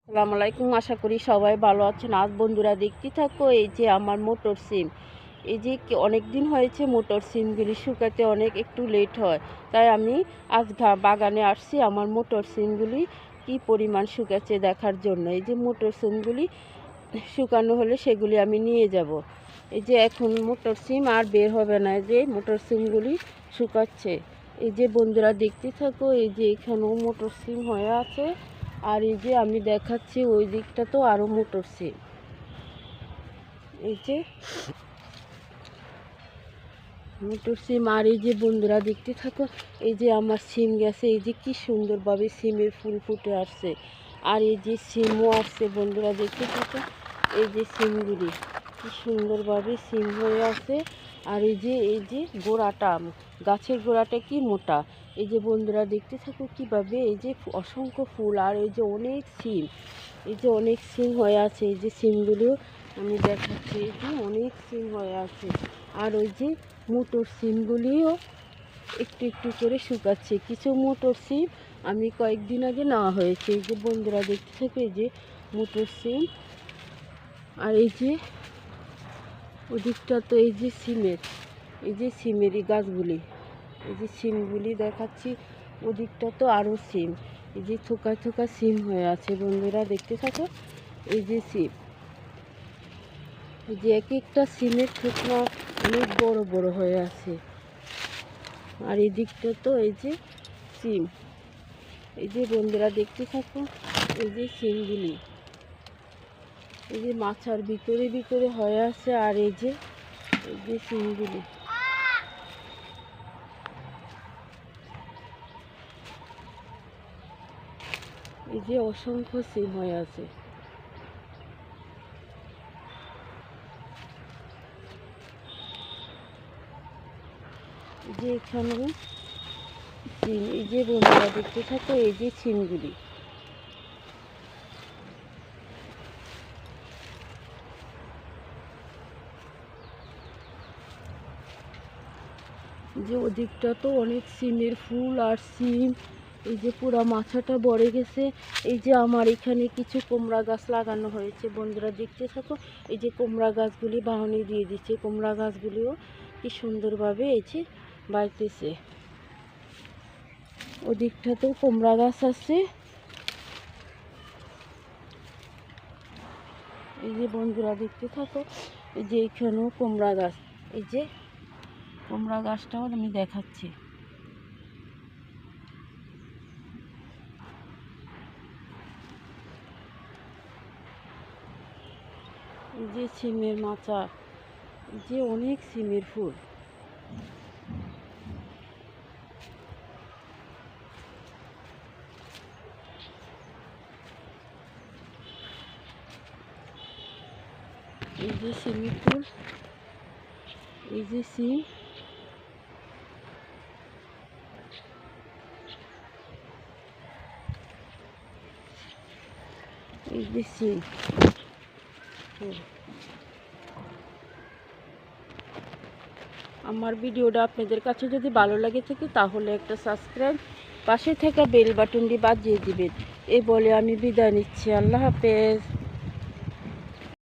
আসসালামু আলাইকুম। আশা করি সবাই ভালো আছেন। আজ বন্ধুরা দেখতে থাকো, এই যে আমার মোটর সিম, এই যে অনেক দিন হয়েছে মোটর সিমগুলি শুকাতে অনেক একটু লেট হয়, তাই আমি আজ বাগানে আসছি আমার মোটর সিমগুলি কি পরিমাণ শুকাচ্ছে দেখার জন্য। এই যে মোটর সিমগুলি শুকানো হলে সেগুলি আমি নিয়ে যাব। এই যে এখন মোটর সিম আর বের হবে না, এই যে মোটর সিমগুলি শুকাচ্ছে। এই যে বন্ধুরা দেখতে থাকো, এই যে এখানেও মোটর সিম হয়ে আছে, আর এই যে আমি দেখাচ্ছি ওই দিকটা তো আরও মোটর সিম। এই যে মোটর সিম, আর এই যে বন্ধুরা দেখতে থাকো, এই যে আমার সিম গেছে, এই যে কি সুন্দরভাবে সিমের ফুল ফুটে আসছে, আর এই যে সিমও আসছে। বন্ধুরা দেখতে থাকো, এই যে সিমগুলি কি সুন্দরভাবে সিম হয়ে আছে, আর এই যে গোড়াটা, গাছের গোড়াটা কি মোটা। এই যে বন্ধুরা দেখতে থাকো কিভাবে এই যে অসংখ্য ফুল, আর এই যে অনেক সিম, এই যে অনেক সিম হয়ে আছে। এই যে সিমগুলিও আমি দেখাচ্ছি, এই যে অনেক সিম হয়ে আছে, আর ওই যে মোটর সিমগুলিও একটু একটু করে শুকাচ্ছে। কিছু মোটর সিম আমি কয়েকদিন আগে নেওয়া হয়েছে। এই যে বন্ধুরা দেখতে থাকো, এই যে মোটর সিম, আর এই যে ওদিকটা তো এই যে সিমের, এই যে সিমেরই গাছগুলি, এই যে সিমগুলি দেখাচ্ছি। ওদিকটা তো আরও সিম, এই যে থোকা থোকা সিম হয়ে আছে। বন্ধুরা দেখতে থাকো, এই যে সিম, এই যে এক একটা সিমের থোকনা অনেক বড় বড় হয়ে আছে। আর এই দিকটা তো এই যে সিম, এই যে বন্ধুরা দেখতে থাকো, এই যে সিমগুলি এই যে মাছার ভিতরে ভিতরে হয়ে আছে, আর এই যে সিমগুলি, এই যে অসংখ্য সিম হয়ে আছে। যে এখানে সিম, এই যে বন্ধুরা দেখতে থাকো, এই যে সিমগুলি, যে ওদিকটা তো অনেক সিমের ফুল আর সিম, এই যে পুরা মাথাটা ভরে গেছে। এই যে আমার এখানে কিছু কুমড়া গাছ লাগানো হয়েছে। বন্ধুরা দেখতে থাকো, এই যে কুমড়া গাছগুলি বাহনি দিয়ে দিচ্ছে। কুমড়া গাছগুলিও কি সুন্দরভাবে এই যে বাড়তেছে। ওদিকটাতেও কুমড়া গাছ আছে। এই যে বন্ধুরা দেখতে থাকো, এই যে এখানেও কুমড়া গাছ, এই যে কুমড়া গাছটাও আমি দেখাচ্ছি। এই যে সিমের মাচা, এই যে অনেক সিমের ফুল, এই যে সিমের ফুল, এই যে সিম, এই যে সিম। আমার ভিডিওটা আপনাদের কাছে যদি ভালো লাগে থাকে তাহলে একটা সাবস্ক্রাইব, পাশে থাকা বেল বাটনটি বাজিয়ে দিবেন। এই বলে আমি বিদায় নিচ্ছি। আল্লাহ হাফেজ।